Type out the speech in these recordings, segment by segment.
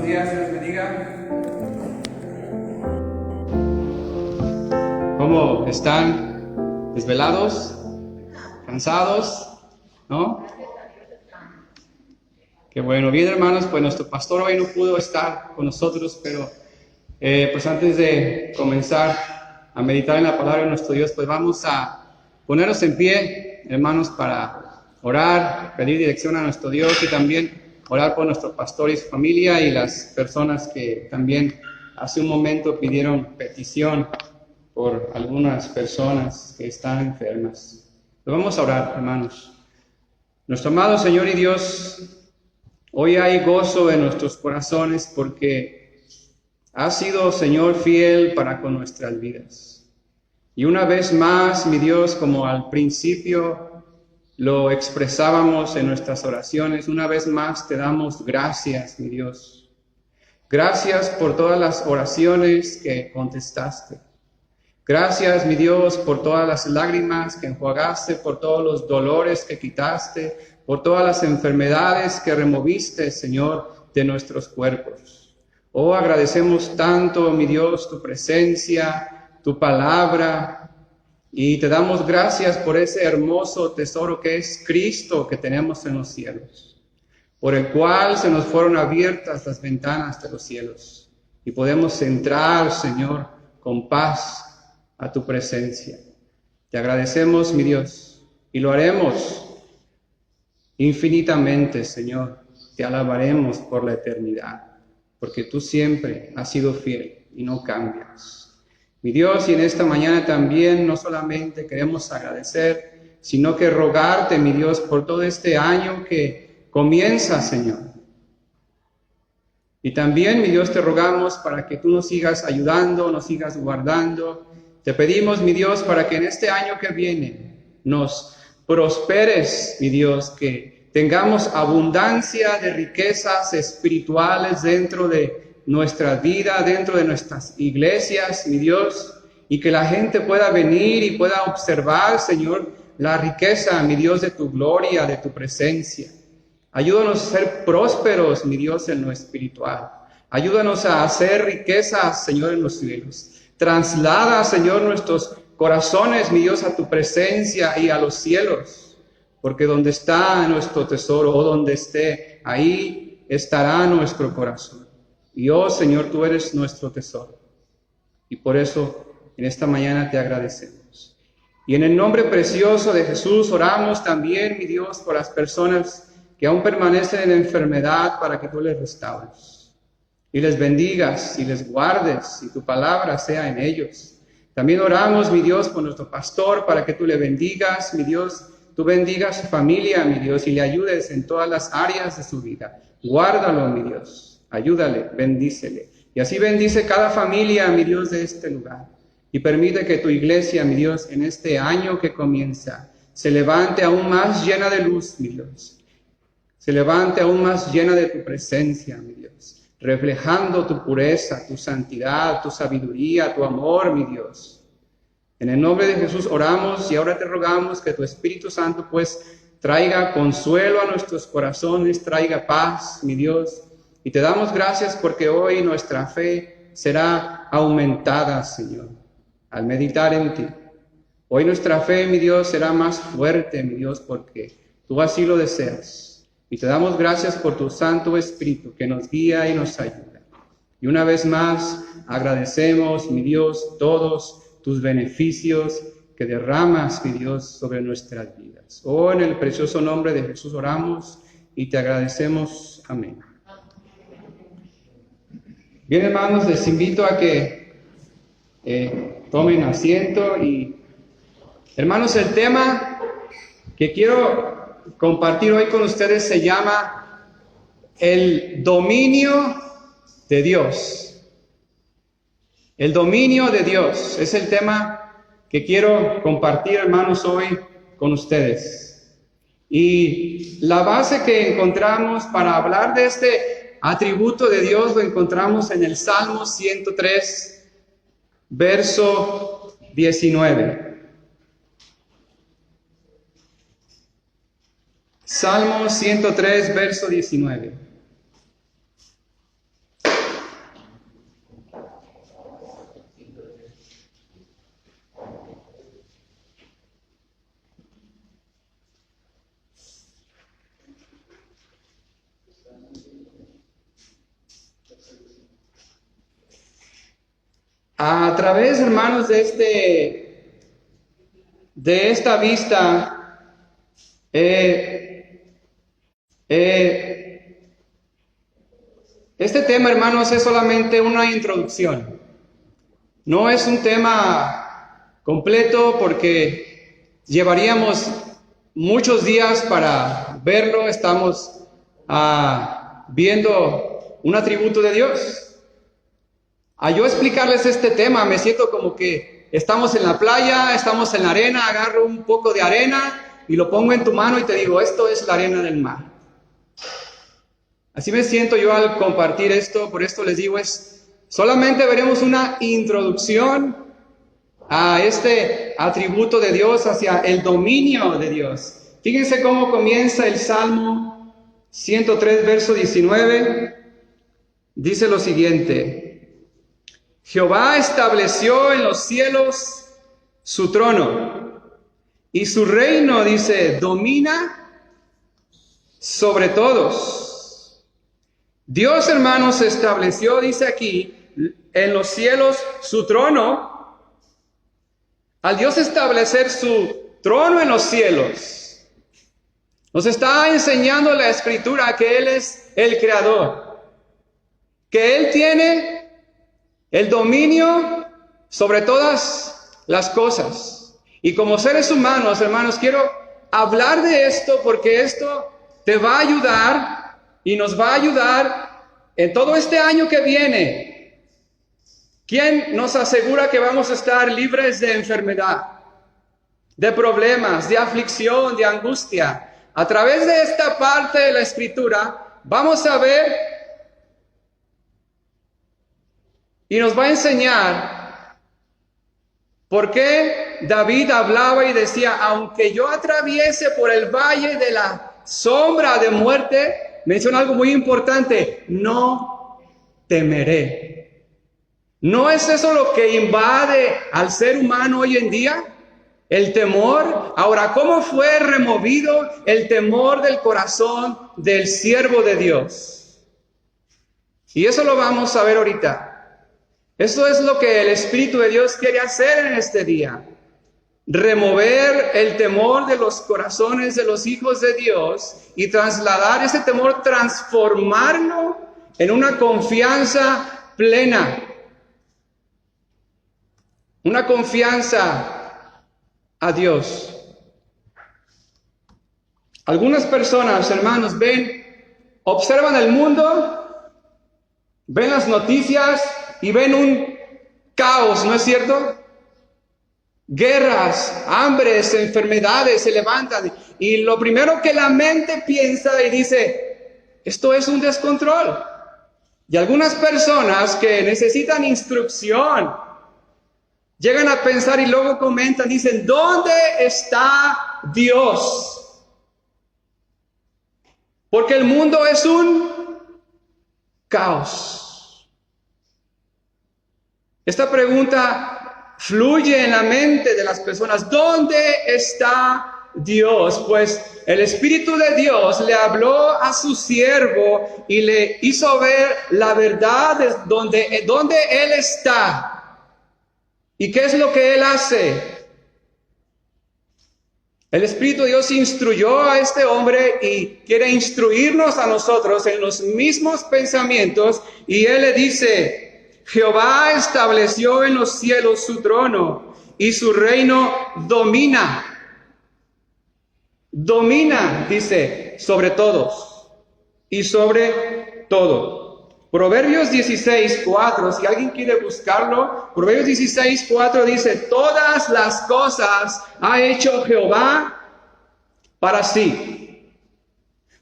días, Dios bendiga. ¿Cómo están? ¿Desvelados? ¿Cansados? ¿No? Qué bueno. Bien, hermanos, pues nuestro pastor hoy no pudo estar con nosotros, pero pues antes de comenzar a meditar en la palabra de nuestro Dios, pues vamos a ponernos en pie, hermanos, para orar, pedir dirección a nuestro Dios y también orar por nuestro pastor y su familia y las personas que también hace un momento pidieron petición por algunas personas que están enfermas. Pues vamos a orar, hermanos. Nuestro amado Señor y Dios, hoy hay gozo en nuestros corazones porque has sido, Señor, fiel para con nuestras vidas. Y una vez más, mi Dios, como al principio lo expresábamos en nuestras oraciones, una vez más te damos gracias, mi Dios. Gracias por todas las oraciones que contestaste. Gracias, mi Dios, por todas las lágrimas que enjuagaste, por todos los dolores que quitaste, por todas las enfermedades que removiste, Señor, de nuestros cuerpos. Oh, agradecemos tanto, mi Dios, tu presencia, tu palabra, y te damos gracias por ese hermoso tesoro que es Cristo que tenemos en los cielos, por el cual se nos fueron abiertas las ventanas de los cielos, y podemos entrar, Señor, con paz a tu presencia. Te agradecemos, mi Dios, y lo haremos infinitamente, Señor. Te alabaremos por la eternidad, porque tú siempre has sido fiel y no cambias. Mi Dios, y en esta mañana también no solamente queremos agradecer, sino que rogarte, mi Dios, por todo este año que comienza, Señor. Y también, mi Dios, te rogamos para que tú nos sigas ayudando, nos sigas guardando. Te pedimos, mi Dios, para que en este año que viene nos prosperes, mi Dios, que tengamos abundancia de riquezas espirituales dentro de nuestra vida, dentro de nuestras iglesias, mi Dios, y que la gente pueda venir y pueda observar, Señor, la riqueza, mi Dios, de tu gloria, de tu presencia. Ayúdanos a ser prósperos, mi Dios, en lo espiritual. Ayúdanos a hacer riquezas, Señor, en los cielos. Traslada, Señor, nuestros corazones, mi Dios, a tu presencia y a los cielos. Porque donde está nuestro tesoro, o donde esté, ahí estará nuestro corazón. Y oh, Señor, tú eres nuestro tesoro. Y por eso, en esta mañana te agradecemos. Y en el nombre precioso de Jesús oramos también, mi Dios, por las personas que aún permanecen en enfermedad, para que tú les restaures y les bendigas y les guardes y tu palabra sea en ellos. También oramos, mi Dios, por nuestro pastor, para que tú le bendigas, mi Dios, tú bendigas su familia, mi Dios, y le ayudes en todas las áreas de su vida. Guárdalo, mi Dios, ayúdale, bendícele. Y así bendice cada familia, mi Dios, de este lugar. Y permite que tu iglesia, mi Dios, en este año que comienza, se levante aún más llena de luz, mi Dios. Se levante aún más llena de tu presencia, mi Dios, reflejando tu pureza, tu santidad, tu sabiduría, tu amor, mi Dios. En el nombre de Jesús oramos y ahora te rogamos que tu Espíritu Santo pues traiga consuelo a nuestros corazones, traiga paz, mi Dios. Y te damos gracias porque hoy nuestra fe será aumentada, Señor, al meditar en ti. Hoy nuestra fe, mi Dios, será más fuerte, mi Dios, porque tú así lo deseas. Y te damos gracias por tu Santo Espíritu que nos guía y nos ayuda. Y una vez más agradecemos, mi Dios, todos tus beneficios que derramas, mi Dios, sobre nuestras vidas. Oh, en el precioso nombre de Jesús oramos y te agradecemos. Amén. Bien, hermanos, les invito a que tomen asiento y, hermanos, el tema que quiero compartir hoy con ustedes se llama el dominio de Dios. El dominio de Dios es el tema que quiero compartir, hermanos, hoy con ustedes. Y la base que encontramos para hablar de este atributo de Dios lo encontramos en el Salmo 103, verso 19. Salmo 103, verso 19. A través, hermanos, de esta vista, este tema, hermanos, es solamente una introducción. No es un tema completo porque llevaríamos muchos días para verlo. Estamos viendo un atributo de Dios. A yo explicarles este tema, me siento como que estamos en la playa, estamos en la arena, agarro un poco de arena y lo pongo en tu mano y te digo, esto es la arena del mar. Así me siento yo al compartir esto, por esto les digo, solamente veremos una introducción a este atributo de Dios, hacia el dominio de Dios. Fíjense cómo comienza el Salmo 103, verso 19. Dice lo siguiente: Jehová estableció en los cielos su trono, y su reino, dice, domina sobre todos. Dios, hermanos, estableció, dice aquí, en los cielos su trono. Al Dios establecer su trono en los cielos, nos está enseñando la Escritura que Él es el Creador, que Él tiene el dominio sobre todas las cosas. Y como seres humanos, hermanos, quiero hablar de esto porque esto te va a ayudar y nos va a ayudar en todo este año que viene. ¿Quién nos asegura que vamos a estar libres de enfermedad, de problemas, de aflicción, de angustia? A través de esta parte de la Escritura vamos a ver y nos va a enseñar por qué David hablaba y decía, aunque yo atraviese por el valle de la sombra de muerte, menciona algo muy importante, no temeré. ¿No es eso lo que invade al ser humano hoy en día? El temor. Ahora, ¿cómo fue removido el temor del corazón del siervo de Dios? Y eso lo vamos a ver ahorita. Eso es lo que el Espíritu de Dios quiere hacer en este día. Remover el temor de los corazones de los hijos de Dios y trasladar ese temor, transformarlo en una confianza plena. Una confianza a Dios. Algunas personas, hermanos, observan el mundo, ven las noticias y ven un caos, ¿no es cierto? Guerras, hambres, enfermedades se levantan y lo primero que la mente piensa y dice, esto es un descontrol. Y algunas personas que necesitan instrucción llegan a pensar y luego comentan, dicen, ¿dónde está Dios? Porque el mundo es un caos. Esta pregunta fluye en la mente de las personas. ¿Dónde está Dios? Pues el Espíritu de Dios le habló a su siervo y le hizo ver la verdad de donde Él está. ¿Y qué es lo que Él hace? El Espíritu de Dios instruyó a este hombre y quiere instruirnos a nosotros en los mismos pensamientos. Y Él le dice, Jehová estableció en los cielos su trono y su reino domina. Domina, dice, sobre todos y sobre todo. Proverbios 16:4, si alguien quiere buscarlo, Proverbios 16:4 dice, todas las cosas ha hecho Jehová para sí.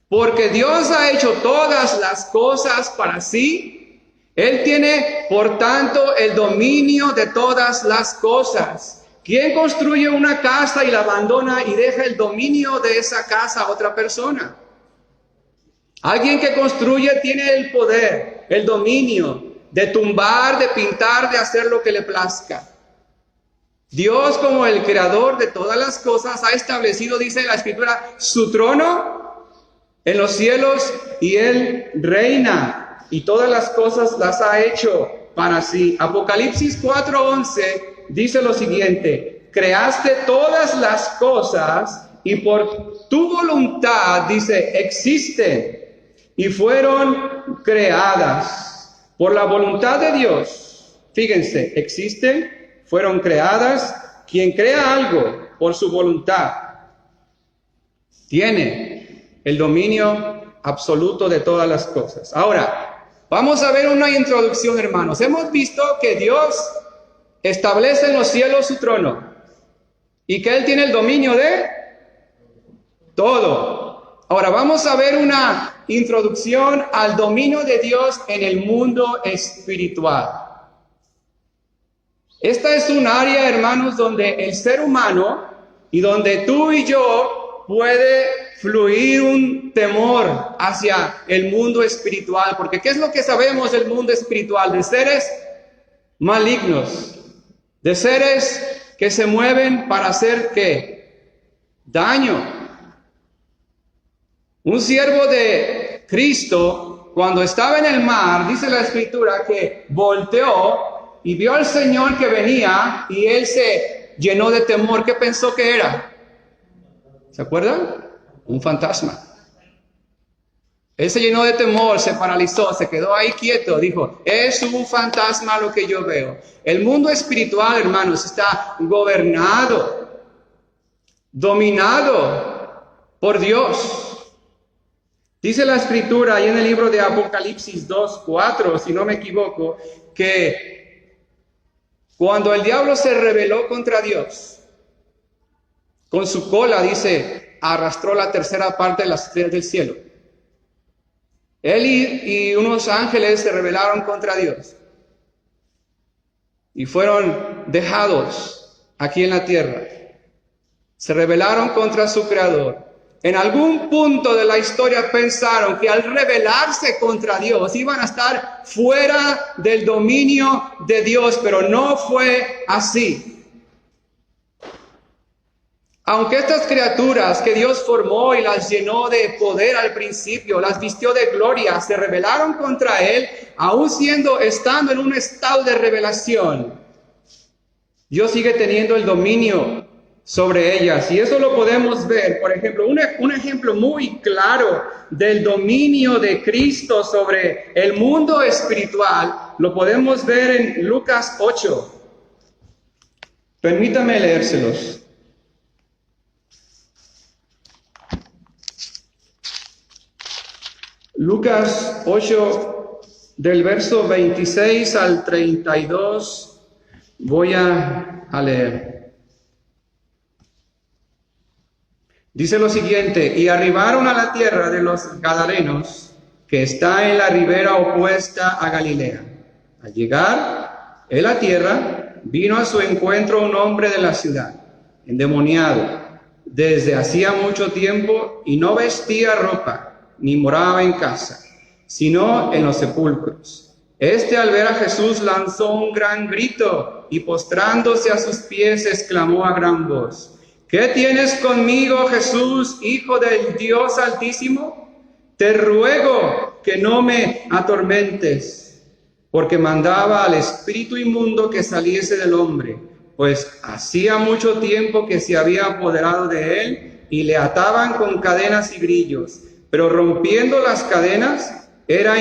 Porque Dios ha hecho todas las cosas para sí, Él tiene, por tanto, el dominio de todas las cosas. ¿Quién construye una casa y la abandona y deja el dominio de esa casa a otra persona? Alguien que construye tiene el poder, el dominio de tumbar, de pintar, de hacer lo que le plazca. Dios, como el creador de todas las cosas, ha establecido, dice la Escritura, su trono en los cielos y Él reina. Y todas las cosas las ha hecho para sí. Apocalipsis 4:11 dice lo siguiente: creaste todas las cosas y por tu voluntad, dice, existen y fueron creadas. Por la voluntad de Dios, fíjense, existen, fueron creadas. Quien crea algo por su voluntad tiene el dominio absoluto de todas las cosas. Ahora, vamos a ver una introducción, hermanos. Hemos visto que Dios establece en los cielos su trono y que Él tiene el dominio de todo. Ahora, vamos a ver una introducción al dominio de Dios en el mundo espiritual. Esta es un área, hermanos, donde el ser humano y donde tú y yo puede fluir un temor hacia el mundo espiritual. Porque ¿qué es lo que sabemos del mundo espiritual? De seres malignos, de seres que se mueven para hacer ¿qué? Daño. Un siervo de Cristo, cuando estaba en el mar, dice la Escritura que volteó y vio al Señor que venía y él se llenó de temor. ¿Qué pensó que era? ¿Se acuerdan? Un fantasma. Él se llenó de temor, se paralizó, se quedó ahí quieto, dijo, es un fantasma lo que yo veo. El mundo espiritual, hermanos, está gobernado, dominado por Dios. Dice la Escritura ahí en el libro de Apocalipsis 2:4, si no me equivoco, que cuando el diablo se rebeló contra Dios, con su cola, dice, arrastró la tercera parte de las estrellas del cielo. Él y unos ángeles se rebelaron contra Dios y fueron dejados aquí en la tierra. Se rebelaron contra su Creador. En algún punto de la historia pensaron que al rebelarse contra Dios iban a estar fuera del dominio de Dios, pero no fue así. Aunque estas criaturas que Dios formó y las llenó de poder al principio, las vistió de gloria, se rebelaron contra Él, aún estando en un estado de revelación, Dios sigue teniendo el dominio sobre ellas. Y eso lo podemos ver, por ejemplo, un ejemplo muy claro del dominio de Cristo sobre el mundo espiritual, lo podemos ver en Lucas 8. Permítame leérselos. Lucas 8, del verso 26 al 32, voy a leer. Dice lo siguiente: y arribaron a la tierra de los Gadarenos, que está en la ribera opuesta a Galilea. Al llegar en la tierra, vino a su encuentro un hombre de la ciudad, endemoniado, desde hacía mucho tiempo, y no vestía ropa, ni moraba en casa, sino en los sepulcros. Este, al ver a Jesús, lanzó un gran grito, y postrándose a sus pies, exclamó a gran voz: ¿qué tienes conmigo, Jesús, Hijo del Dios Altísimo? Te ruego que no me atormentes. Porque mandaba al espíritu inmundo que saliese del hombre, pues hacía mucho tiempo que se había apoderado de él, y le ataban con cadenas y grillos. Pero rompiendo las cadenas, era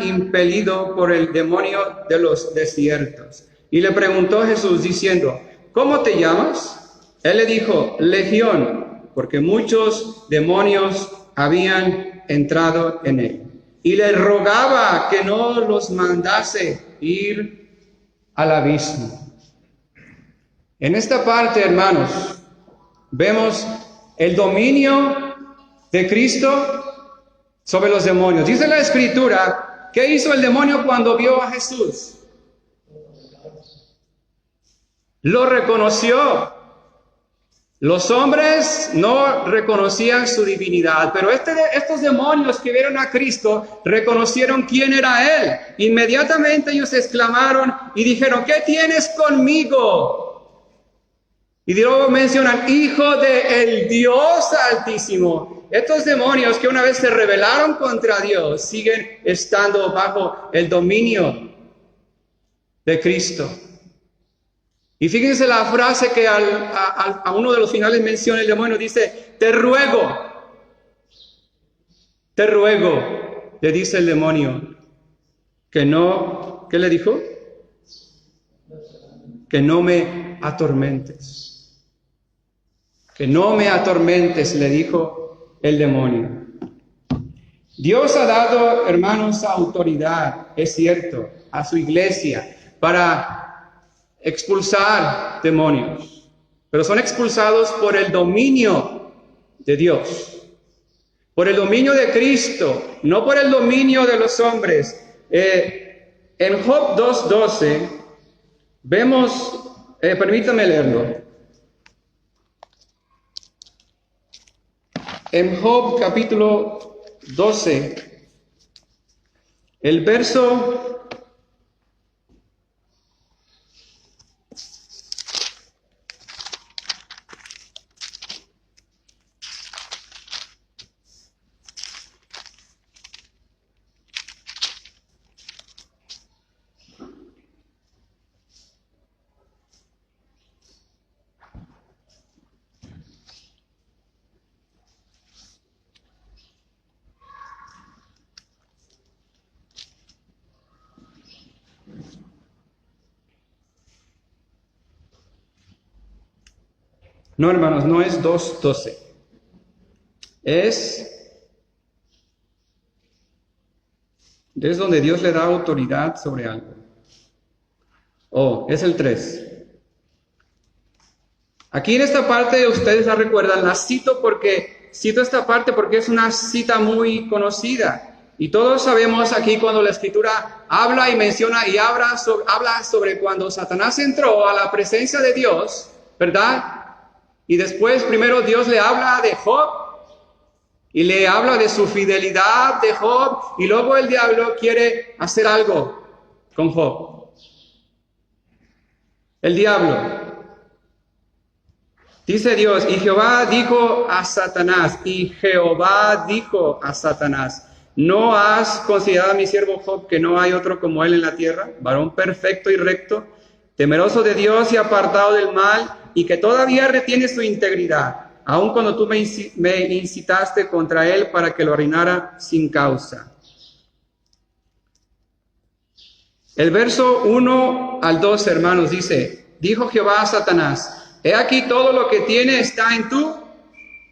impelido por el demonio de los desiertos. Y le preguntó Jesús diciendo: ¿cómo te llamas? Él le dijo: Legión, porque muchos demonios habían entrado en él. Y le rogaba que no los mandase ir al abismo. En esta parte, hermanos, vemos el dominio de Cristo sobre los demonios. Dice la Escritura, ¿qué hizo el demonio cuando vio a Jesús? Lo reconoció. Los hombres no reconocían su divinidad, pero estos demonios que vieron a Cristo reconocieron quién era Él. Inmediatamente ellos exclamaron y dijeron: ¿qué tienes conmigo? Y luego mencionan: Hijo del Dios Altísimo. Estos demonios que una vez se rebelaron contra Dios siguen estando bajo el dominio de Cristo. Y fíjense la frase que a uno de los finales menciona el demonio, dice, te ruego, le dice el demonio, que no, ¿qué le dijo? Que no me atormentes. Que no me atormentes, le dijo el demonio. Dios ha dado, hermanos, autoridad, es cierto, a su iglesia para expulsar demonios, pero son expulsados por el dominio de Dios, por el dominio de Cristo, no por el dominio de los hombres. En Job 2:12 vemos, permítame leerlo. En Job capítulo 12, el verso 2:12. Es donde Dios le da autoridad sobre algo. Es el 3. Aquí en esta parte, ustedes la recuerdan, cito esta parte porque es una cita muy conocida. Y todos sabemos aquí cuando la Escritura habla y menciona y habla sobre cuando Satanás entró a la presencia de Dios, ¿verdad? Y después primero Dios le habla de Job y le habla de su fidelidad de Job, y luego el diablo quiere hacer algo con Job. El diablo. Dice Dios, y Jehová dijo a Satanás, ¿no has considerado a mi siervo Job, que no hay otro como él en la tierra, varón perfecto y recto, temeroso de Dios y apartado del mal, y que todavía retiene su integridad, aun cuando tú me incitaste contra él para que lo arruinara sin causa? El verso 1 al 2, hermanos, dice, dijo Jehová a Satanás, he aquí todo lo que tiene está en tu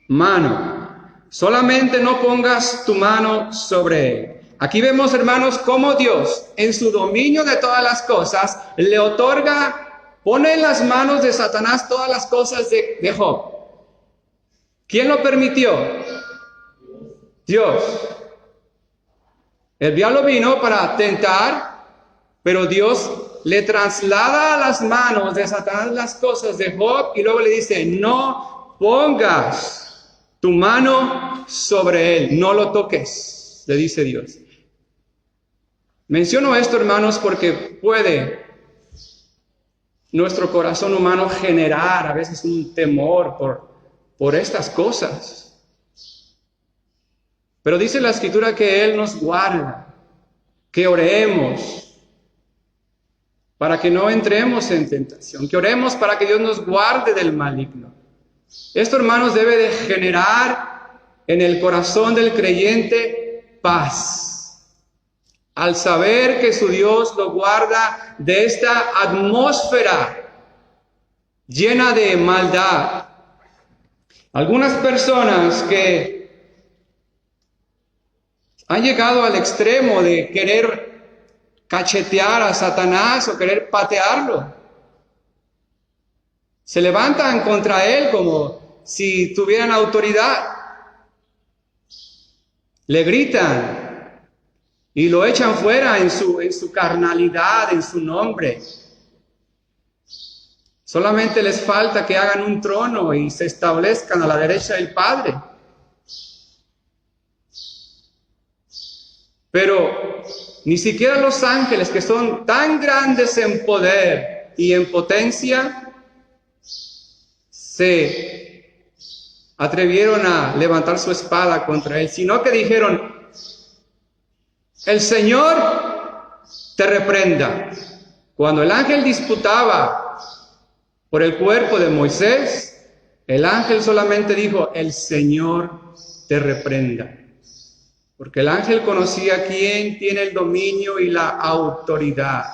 mano, solamente no pongas tu mano sobre él. Aquí vemos, hermanos, cómo Dios, en su dominio de todas las cosas, le otorga, pone en las manos de Satanás todas las cosas de Job. ¿Quién lo permitió? Dios. El diablo vino para tentar, pero Dios le traslada a las manos de Satanás las cosas de Job y luego le dice, no pongas tu mano sobre él, no lo toques, le dice Dios. Menciono esto, hermanos, porque puede nuestro corazón humano generar a veces un temor por estas cosas. Pero dice la Escritura que Él nos guarda, que oremos para que no entremos en tentación, que oremos para que Dios nos guarde del maligno. Esto, hermanos, debe de generar en el corazón del creyente paz, al saber que su Dios lo guarda de esta atmósfera llena de maldad. Algunas personas que han llegado al extremo de querer cachetear a Satanás o querer patearlo, se levantan contra él como si tuvieran autoridad, le gritan y lo echan fuera en su carnalidad, en su nombre. Solamente les falta que hagan un trono y se establezcan a la derecha del Padre. Pero ni siquiera los ángeles, que son tan grandes en poder y en potencia, se atrevieron a levantar su espada contra él, sino que dijeron, el Señor te reprenda. Cuando el ángel disputaba por el cuerpo de Moisés, el ángel solamente dijo, el Señor te reprenda. Porque el ángel conocía quién tiene el dominio y la autoridad.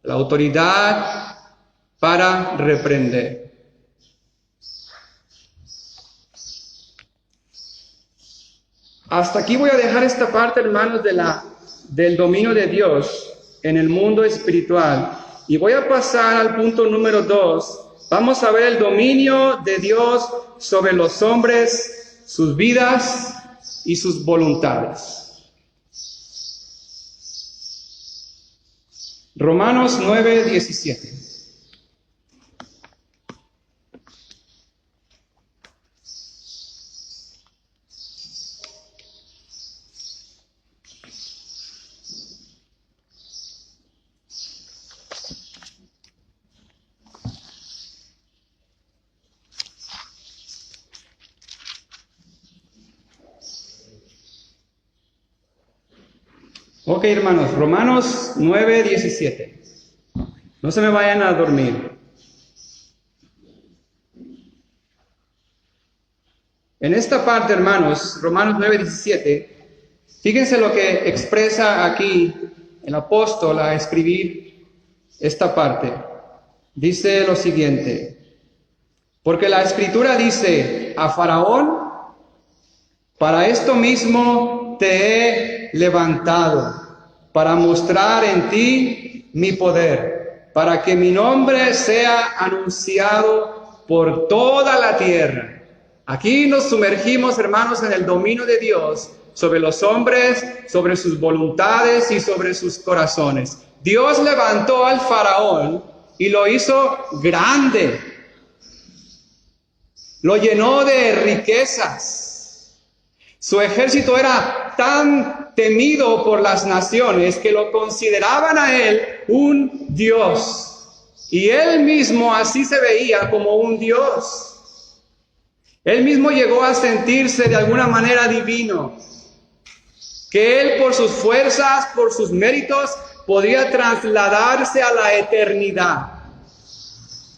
La autoridad para reprender. Hasta aquí voy a dejar esta parte, hermanos, del dominio de Dios en el mundo espiritual. Y voy a pasar al punto número 2. Vamos a ver el dominio de Dios sobre los hombres, sus vidas y sus voluntades. Romanos 9:17. Ok, hermanos, Romanos 9:17. No se me vayan a dormir. En esta parte, hermanos, Romanos 9:17, fíjense lo que expresa aquí el apóstol a escribir esta parte. Dice lo siguiente: porque la Escritura dice a Faraón, para esto mismo te he levantado, para mostrar en ti mi poder, para que mi nombre sea anunciado por toda la tierra. Aquí nos sumergimos, hermanos, en el dominio de Dios sobre los hombres, sobre sus voluntades y sobre sus corazones. Dios levantó al faraón y lo hizo grande. Lo llenó de riquezas. Su ejército era tan temido por las naciones que lo consideraban a él un dios. Y él mismo así se veía como un dios. Él mismo llegó a sentirse de alguna manera divino. Que él por sus fuerzas, por sus méritos, podía trasladarse a la eternidad.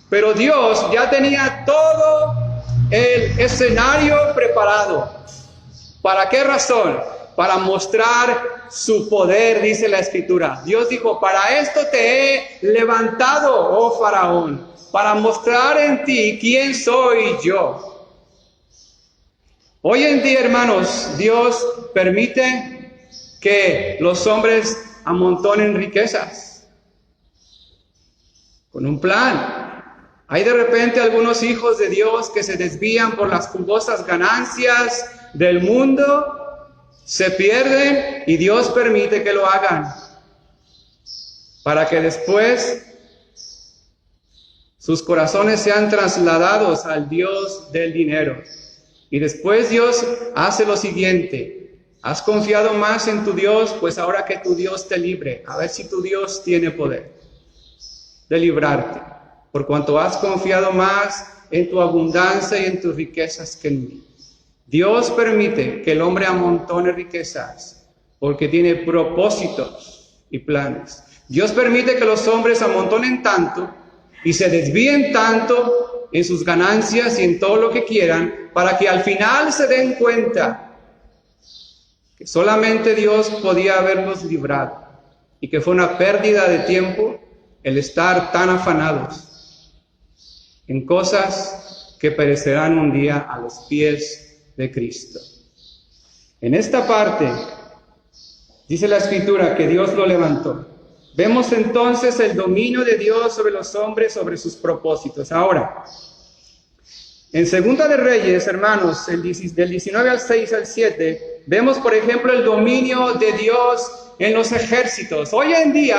Pero Dios ya tenía todo el escenario preparado. ¿Para qué razón? Para mostrar su poder, dice la Escritura. Dios dijo, para esto te he levantado, oh Faraón, para mostrar en ti quién soy yo. Hoy en día, hermanos, Dios permite que los hombres amontonen riquezas con un plan. Hay de repente algunos hijos de Dios que se desvían por las jugosas ganancias del mundo, se pierden y Dios permite que lo hagan para que después sus corazones sean trasladados al Dios del dinero. Y después Dios hace lo siguiente: has confiado más en tu Dios, pues ahora que tu Dios te libre, a ver si tu Dios tiene poder de librarte, por cuanto has confiado más en tu abundancia y en tus riquezas que en mí. Dios permite que el hombre amontone riquezas porque tiene propósitos y planes. Dios permite que los hombres amontonen tanto y se desvíen tanto en sus ganancias y en todo lo que quieran para que al final se den cuenta que solamente Dios podía haberlos librado y que fue una pérdida de tiempo el estar tan afanados en cosas que perecerán un día a los pies de Cristo. En esta parte dice la Escritura que Dios lo levantó. Vemos entonces el dominio de Dios sobre los hombres, sobre sus propósitos. Ahora, en Segunda de Reyes, hermanos, del 19 al 6 al 7, vemos, por ejemplo, el dominio de Dios en los ejércitos. Hoy en día,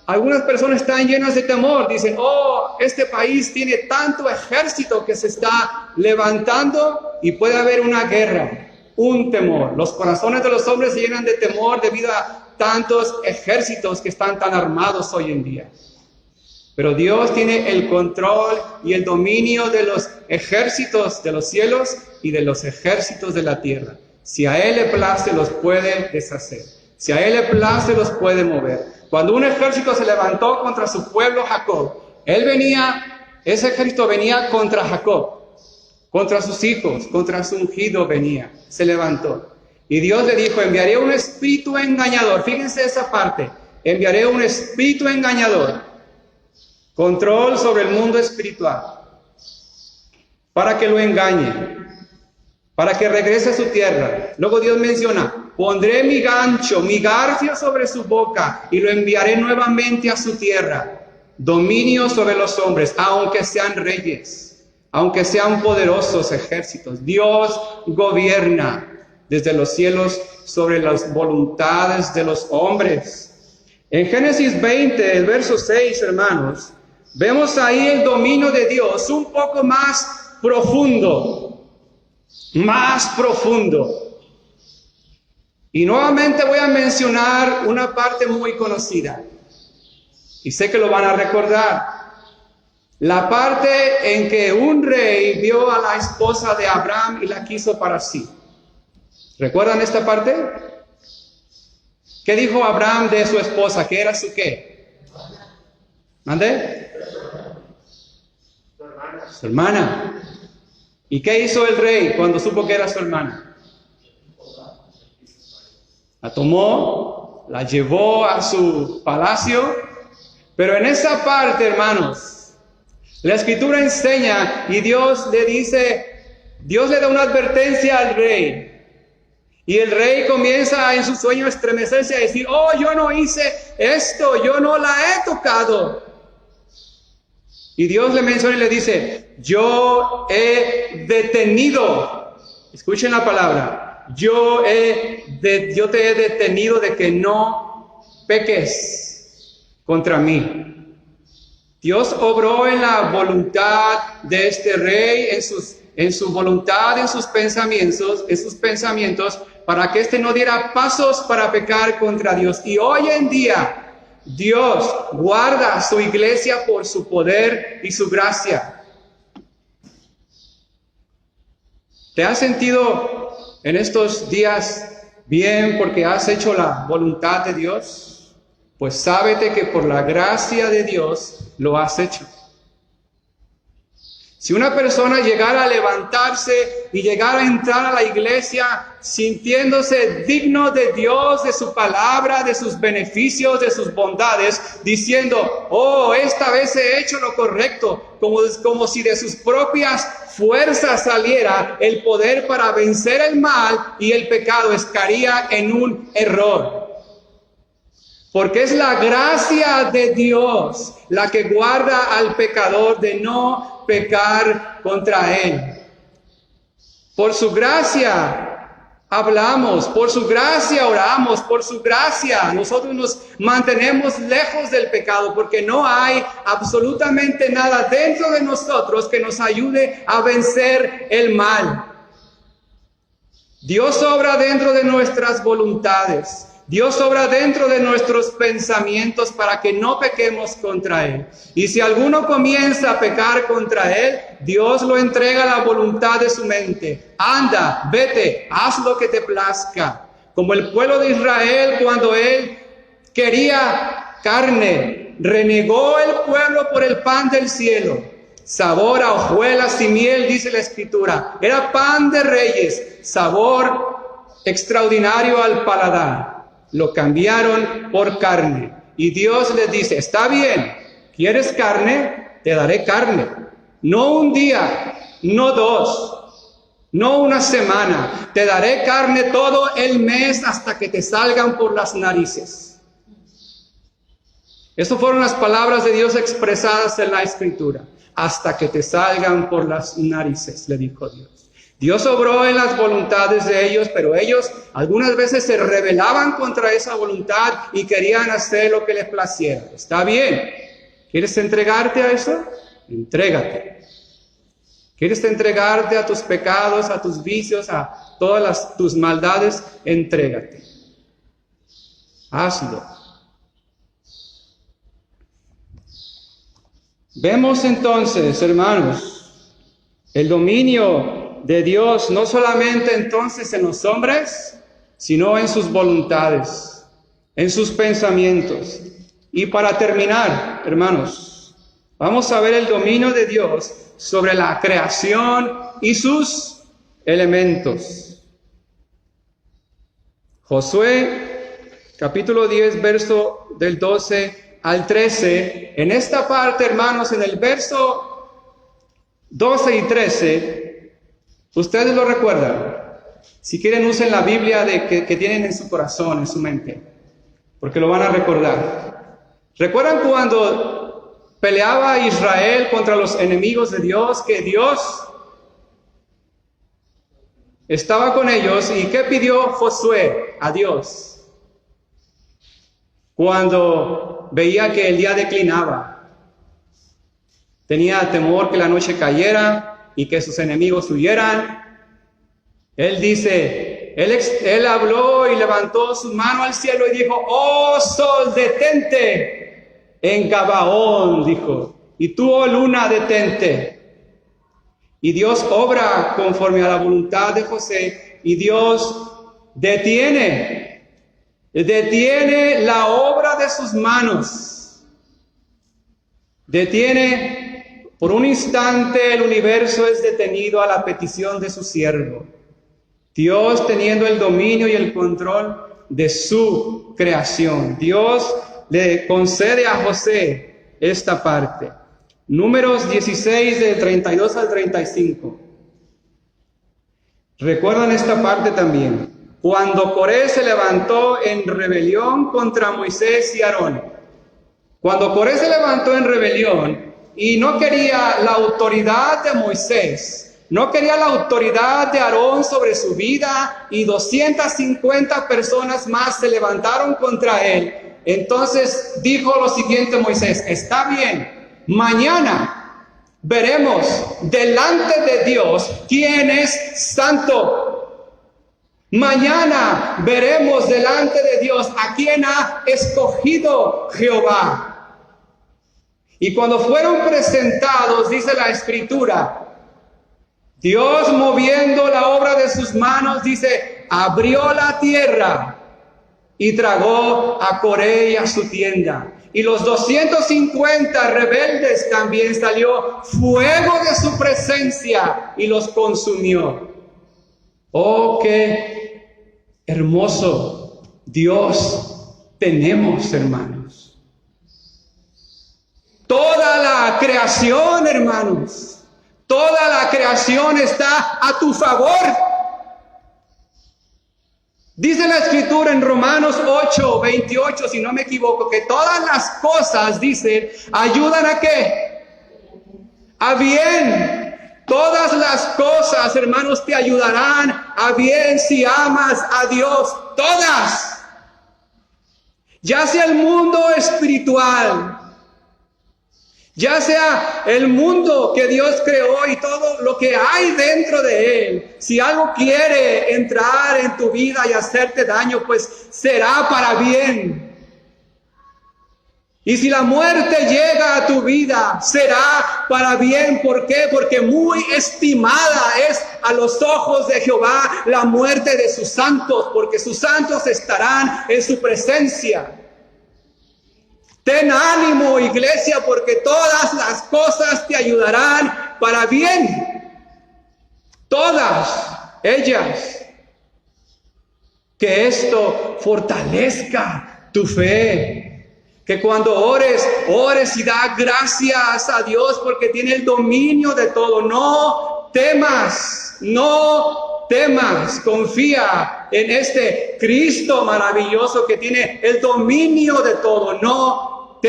algunas personas están llenas de temor. Dicen, oh, este país tiene tanto ejército que se está levantando y puede haber una guerra, un temor. Los corazones de los hombres se llenan de temor debido a tantos ejércitos que están tan armados hoy en día. Pero Dios tiene el control y el dominio de los ejércitos de los cielos y de los ejércitos de la tierra. Si a Él le place, los puede deshacer. Si a Él le place, los puede mover. Cuando un ejército se levantó contra su pueblo Jacob, ese ejército venía contra Jacob, contra sus hijos, contra su ungido venía, se levantó. Y Dios le dijo, enviaré un espíritu engañador. Fíjense esa parte, enviaré un espíritu engañador, control sobre el mundo espiritual, para que lo engañe, para que regrese a su tierra. Luego Dios menciona, pondré mi gancho, mi garfio sobre su boca y lo enviaré nuevamente a su tierra. Dominio sobre los hombres, aunque sean reyes, aunque sean poderosos ejércitos. Dios gobierna desde los cielos sobre las voluntades de los hombres. En Génesis 20, el verso 6, hermanos, vemos ahí el dominio de Dios un poco más profundo, más profundo. Y nuevamente voy a mencionar una parte muy conocida, y sé que lo van a recordar. La parte en que un rey vio a la esposa de Abraham y la quiso para sí. ¿Recuerdan esta parte? ¿Qué dijo Abraham de su esposa? ¿Qué era su qué? ¿Mande? Su hermana. ¿Y qué hizo el rey cuando supo que era su hermana? La tomó, la llevó a su palacio, pero en esa parte, hermanos, la Escritura enseña y Dios le da una advertencia al rey. Y el rey comienza en su sueño a estremecerse, a decir, oh, yo no hice esto, yo no la he tocado. Y Dios le menciona y le dice, yo he detenido, escuchen la palabra, yo te he detenido de que no peques contra mí. Dios obró en la voluntad de este rey, en su voluntad, en sus pensamientos, para que éste no diera pasos para pecar contra Dios. Y hoy en día, Dios guarda a su iglesia por su poder y su gracia. ¿Te has sentido en estos días bien porque has hecho la voluntad de Dios? Pues sábete que por la gracia de Dios lo has hecho. Si una persona llegara a levantarse y llegara a entrar a la iglesia sintiéndose digno de Dios, de su palabra, de sus beneficios, de sus bondades, diciendo, oh, esta vez he hecho lo correcto, como si de sus propias fuerzas saliera el poder para vencer el mal y el pecado, estaría en un error. Porque es la gracia de Dios la que guarda al pecador de no pecar contra él. Por su gracia hablamos, por su gracia oramos, por su gracia nosotros nos mantenemos lejos del pecado, porque no hay absolutamente nada dentro de nosotros que nos ayude a vencer el mal. Dios obra dentro de nuestras voluntades. Dios obra dentro de nuestros pensamientos para que no pequemos contra Él. Y si alguno comienza a pecar contra Él, Dios lo entrega a la voluntad de su mente. Anda, vete, haz lo que te plazca. Como el pueblo de Israel cuando él quería carne, renegó el pueblo por el pan del cielo. Sabor a hojuelas y miel, dice la Escritura. Era pan de reyes, sabor extraordinario al paladar. Lo cambiaron por carne. Y Dios les dice, está bien, ¿quieres carne? Te daré carne. No un día, no dos, no una semana. Te daré carne todo el mes hasta que te salgan por las narices. Estas fueron las palabras de Dios expresadas en la Escritura. Hasta que te salgan por las narices, le dijo Dios. Dios obró en las voluntades de ellos, pero ellos algunas veces se rebelaban contra esa voluntad y querían hacer lo que les placiera. Está bien. ¿Quieres entregarte a eso? Entrégate. ¿Quieres entregarte a tus pecados, a tus vicios, a todas tus maldades? Entrégate. Hazlo. Vemos entonces, hermanos, el dominio de Dios, no solamente entonces en los hombres, sino en sus voluntades, en sus pensamientos. Y para terminar, hermanos, vamos a ver el dominio de Dios sobre la creación y sus elementos. Josué, capítulo 10, verso del 12 al 13. En esta parte, hermanos, en el verso 12 y 13, ustedes lo recuerdan. Si quieren, usen la Biblia que tienen en su corazón, en su mente, porque lo van a recordar. ¿Recuerdan cuando peleaba Israel contra los enemigos de Dios, que Dios estaba con ellos? ¿Y qué pidió Josué a Dios cuando veía que el día declinaba? Tenía temor que la noche cayera y que sus enemigos huyeran. Él dice, él habló y levantó su mano al cielo y dijo: oh sol, detente en Gabaón, dijo, y tú, oh luna, detente. Y Dios obra conforme a la voluntad de José, y Dios detiene la obra de sus manos. Detiene, por un instante el universo es detenido a la petición de su siervo. Dios teniendo el dominio y el control de su creación. Dios le concede a José esta parte. Números 16, del 32 al 35. ¿Recuerdan esta parte también? Cuando Coré se levantó en rebelión contra Moisés y Aarón. Cuando Coré se levantó en rebelión y no quería la autoridad de Moisés, no quería la autoridad de Aarón sobre su vida, y 250 personas más se levantaron contra él. Entonces dijo lo siguiente Moisés: está bien, mañana veremos delante de Dios quién es santo. Mañana veremos delante de Dios a quién ha escogido Jehová. Y cuando fueron presentados, dice la Escritura, Dios, moviendo la obra de sus manos, dice, abrió la tierra y tragó a Coré y a su tienda. Y los 250 rebeldes también salió fuego de su presencia y los consumió. Oh, qué hermoso Dios tenemos, hermanos. Toda la creación, hermanos. Toda la creación está a tu favor. Dice la Escritura en Romanos 8, 28, si no me equivoco, que todas las cosas, dice, ayudan ¿a qué? A bien. Todas las cosas, hermanos, te ayudarán a bien si amas a Dios. Todas. Ya sea el mundo espiritual, ya sea el mundo que Dios creó y todo lo que hay dentro de él. Si algo quiere entrar en tu vida y hacerte daño, pues será para bien. Y si la muerte llega a tu vida, será para bien. ¿Por qué? Porque muy estimada es a los ojos de Jehová la muerte de sus santos, porque sus santos estarán en su presencia. Ten ánimo, iglesia, porque todas las cosas te ayudarán para bien. Todas ellas. Que esto fortalezca tu fe. Que cuando ores y da gracias a Dios porque tiene el dominio de todo. No temas, confía en este Cristo maravilloso que tiene el dominio de todo. No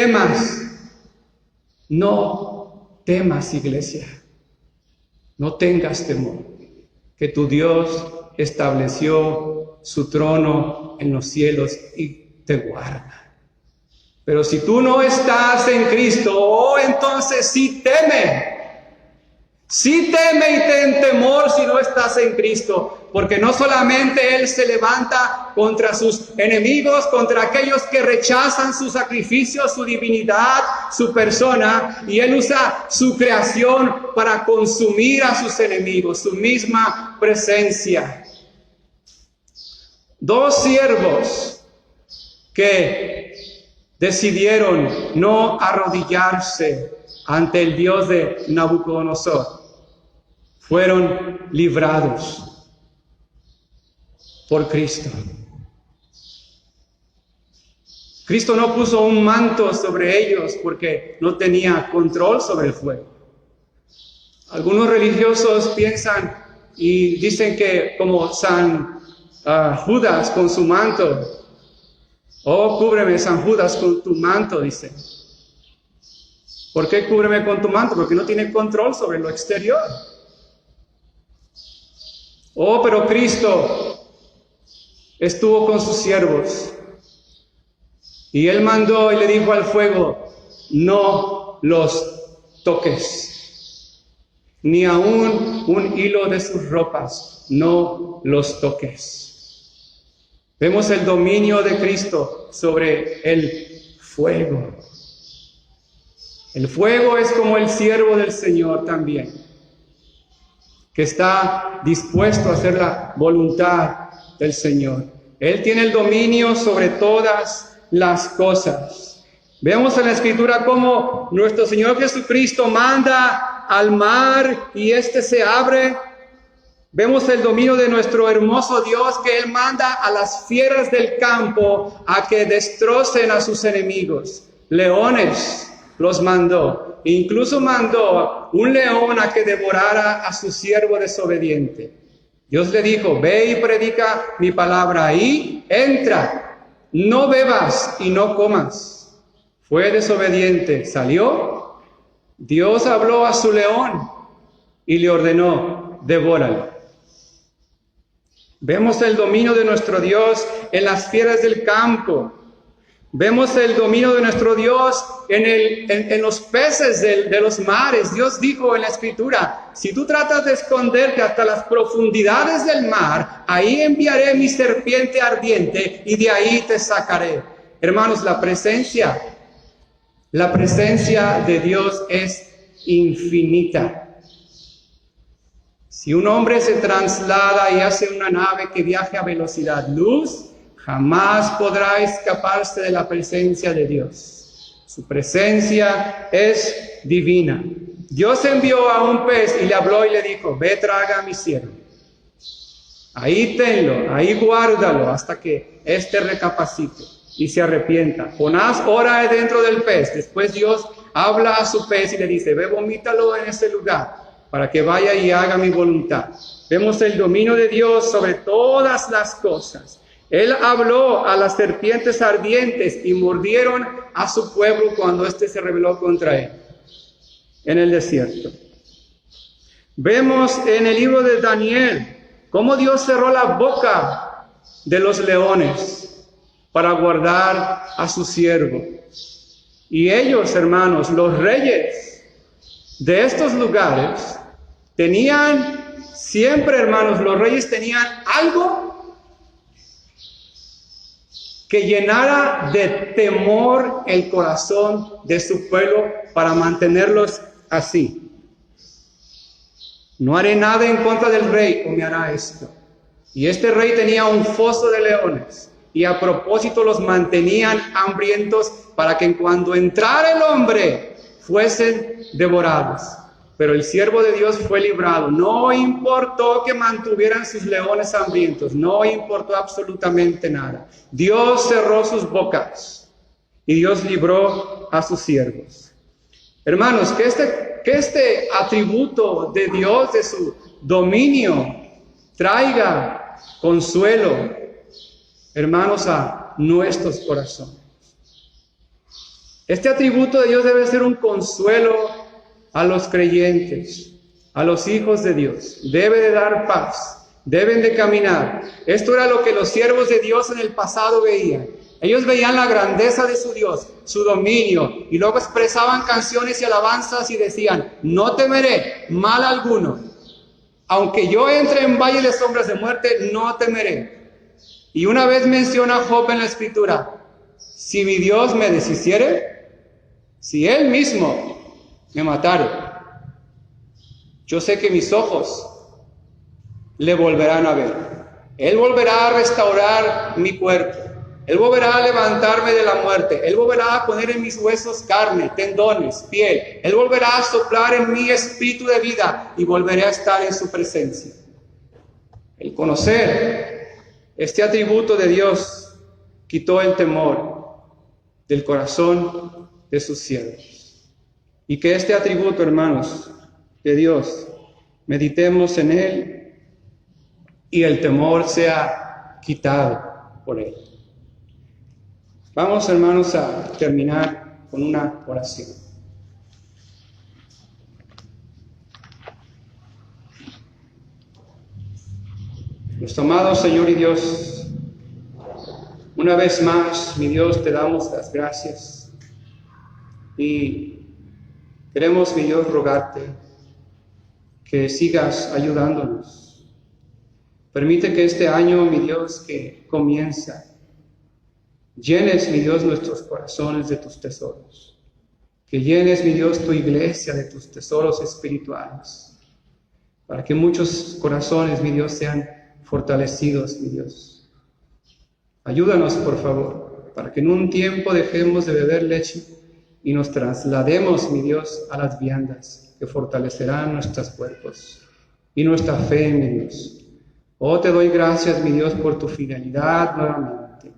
temas, iglesia. No tengas temor, que tu Dios estableció su trono en los cielos y te guarda. Pero si tú no estás en Cristo, entonces sí teme. Sí teme y ten temor si no estás en Cristo, porque no solamente Él se levanta contra sus enemigos, contra aquellos que rechazan su sacrificio, su divinidad, su persona, y Él usa su creación para consumir a sus enemigos, su misma presencia. Dos siervos que decidieron no arrodillarse ante el Dios de Nabucodonosor, fueron librados por Cristo. Cristo no puso un manto sobre ellos porque no tenía control sobre el fuego. Algunos religiosos piensan y dicen que como San Judas con su manto, oh, cúbreme San Judas con tu manto, dice. ¿Por qué cúbreme con tu manto? Porque no tiene control sobre lo exterior. Oh, pero Cristo estuvo con sus siervos y Él mandó y le dijo al fuego, no los toques, ni aun un hilo de sus ropas, no los toques. Vemos el dominio de Cristo sobre el fuego. El fuego es como el siervo del Señor también, que está dispuesto a hacer la voluntad del Señor. Él tiene el dominio sobre todas las cosas. Vemos en la Escritura cómo nuestro Señor Jesucristo manda al mar y éste se abre. Vemos el dominio de nuestro hermoso Dios, que Él manda a las fieras del campo a que destrocen a sus enemigos. Leones los mandó. Incluso mandó un león a que devorara a su siervo desobediente. Dios le dijo, ve y predica mi palabra y entra, no bebas y no comas. Fue desobediente, salió. Dios habló a su león y le ordenó, devóralo. Vemos el dominio de nuestro Dios en las fieras del campo. Vemos el dominio de nuestro Dios en los peces de los mares. Dios dijo en la Escritura, si tú tratas de esconderte hasta las profundidades del mar, ahí enviaré mi serpiente ardiente y de ahí te sacaré. Hermanos, la presencia de Dios es infinita. Si un hombre se traslada y hace una nave que viaje a velocidad luz, jamás podrá escaparse de la presencia de Dios. Su presencia es divina. Dios envió a un pez y le habló y le dijo, ve, traga a mi siervo. Ahí tenlo, ahí guárdalo hasta que éste recapacite y se arrepienta. Jonás ora dentro del pez. Después Dios habla a su pez y le dice, ve, vomítalo en ese lugar para que vaya y haga mi voluntad. Vemos el dominio de Dios sobre todas las cosas. Él habló a las serpientes ardientes y mordieron a su pueblo cuando éste se rebeló contra él en el desierto. Vemos en el libro de Daniel cómo Dios cerró la boca de los leones para guardar a su siervo. Y ellos, hermanos, los reyes de estos lugares, tenían siempre, hermanos, los reyes tenían algo que llenara de temor el corazón de su pueblo para mantenerlos así. No haré nada en contra del rey o me hará esto. Y este rey tenía un foso de leones y a propósito los mantenían hambrientos para que cuando entrara el hombre fuesen devorados. Pero el siervo de Dios fue librado. No importó que mantuvieran sus leones hambrientos. No importó absolutamente nada. Dios cerró sus bocas y Dios libró a sus siervos. Hermanos, que este atributo de Dios, de su dominio, traiga consuelo, hermanos, a nuestros corazones. Este atributo de Dios debe ser un consuelo a los creyentes, a los hijos de Dios. Debe de dar paz, deben de caminar. Esto era lo que los siervos de Dios en el pasado veían. Ellos veían la grandeza de su Dios, su dominio, y luego expresaban canciones y alabanzas y decían, no temeré mal alguno. Aunque yo entre en valle de sombras de muerte, no temeré. Y una vez menciona Job en la Escritura, si mi Dios me deshiciere, si Él mismo me matare, yo sé que mis ojos le volverán a ver. Él volverá a restaurar mi cuerpo. Él volverá a levantarme de la muerte. Él volverá a poner en mis huesos carne, tendones, piel. Él volverá a soplar en mí espíritu de vida y volveré a estar en su presencia. El conocer este atributo de Dios quitó el temor del corazón de sus siervos. Y que este atributo, hermanos, de Dios, meditemos en Él y el temor sea quitado por Él. Vamos, hermanos, a terminar con una oración. Nuestro amado Señor y Dios, una vez más, mi Dios, te damos las gracias y queremos, mi Dios, rogarte que sigas ayudándonos. Permite que este año, mi Dios, que comienza, llenes, mi Dios, nuestros corazones de tus tesoros. Que llenes, mi Dios, tu iglesia de tus tesoros espirituales. Para que muchos corazones, mi Dios, sean fortalecidos, mi Dios. Ayúdanos, por favor, para que en un tiempo dejemos de beber leche y nos traslademos, mi Dios, a las viandas que fortalecerán nuestros cuerpos y nuestra fe, mi Dios. Oh, te doy gracias, mi Dios, por tu fidelidad nuevamente.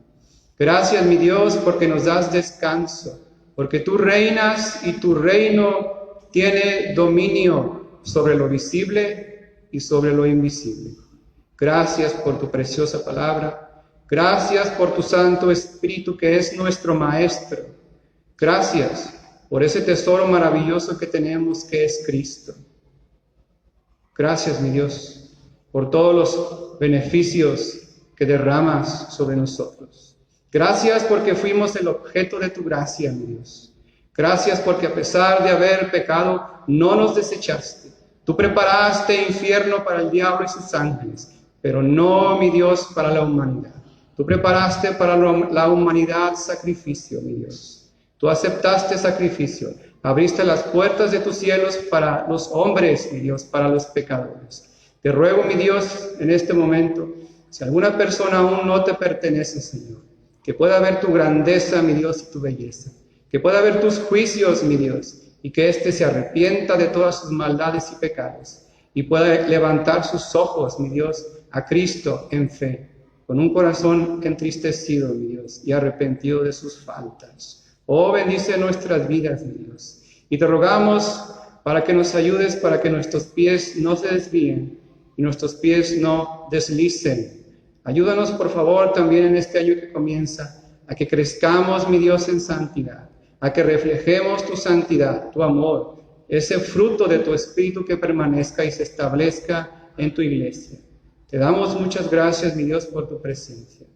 Gracias, mi Dios, porque nos das descanso, porque tú reinas y tu reino tiene dominio sobre lo visible y sobre lo invisible. Gracias por tu preciosa palabra. Gracias por tu Santo Espíritu que es nuestro Maestro. Gracias por ese tesoro maravilloso que tenemos que es Cristo. Gracias, mi Dios, por todos los beneficios que derramas sobre nosotros. Gracias porque fuimos el objeto de tu gracia, mi Dios. Gracias porque a pesar de haber pecado, no nos desechaste. Tú preparaste infierno para el diablo y sus ángeles, pero no, mi Dios, para la humanidad. Tú preparaste para la humanidad sacrificio, mi Dios. Tú aceptaste sacrificio. Abriste las puertas de tus cielos para los hombres, mi Dios, para los pecadores. Te ruego, mi Dios, en este momento, si alguna persona aún no te pertenece, Señor, que pueda ver tu grandeza, mi Dios, y tu belleza. Que pueda ver tus juicios, mi Dios, y que éste se arrepienta de todas sus maldades y pecados. Y pueda levantar sus ojos, mi Dios, a Cristo en fe, con un corazón entristecido, mi Dios, y arrepentido de sus faltas. Oh, bendice nuestras vidas, mi Dios. Y te rogamos para que nos ayudes, para que nuestros pies no se desvíen y nuestros pies no deslicen. Ayúdanos, por favor, también en este año que comienza, a que crezcamos, mi Dios, en santidad, a que reflejemos tu santidad, tu amor, ese fruto de tu Espíritu que permanezca y se establezca en tu iglesia. Te damos muchas gracias, mi Dios, por tu presencia.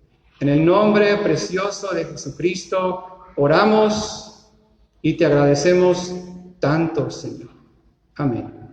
En el nombre precioso de Jesucristo oramos y te agradecemos tanto, Señor. Amén.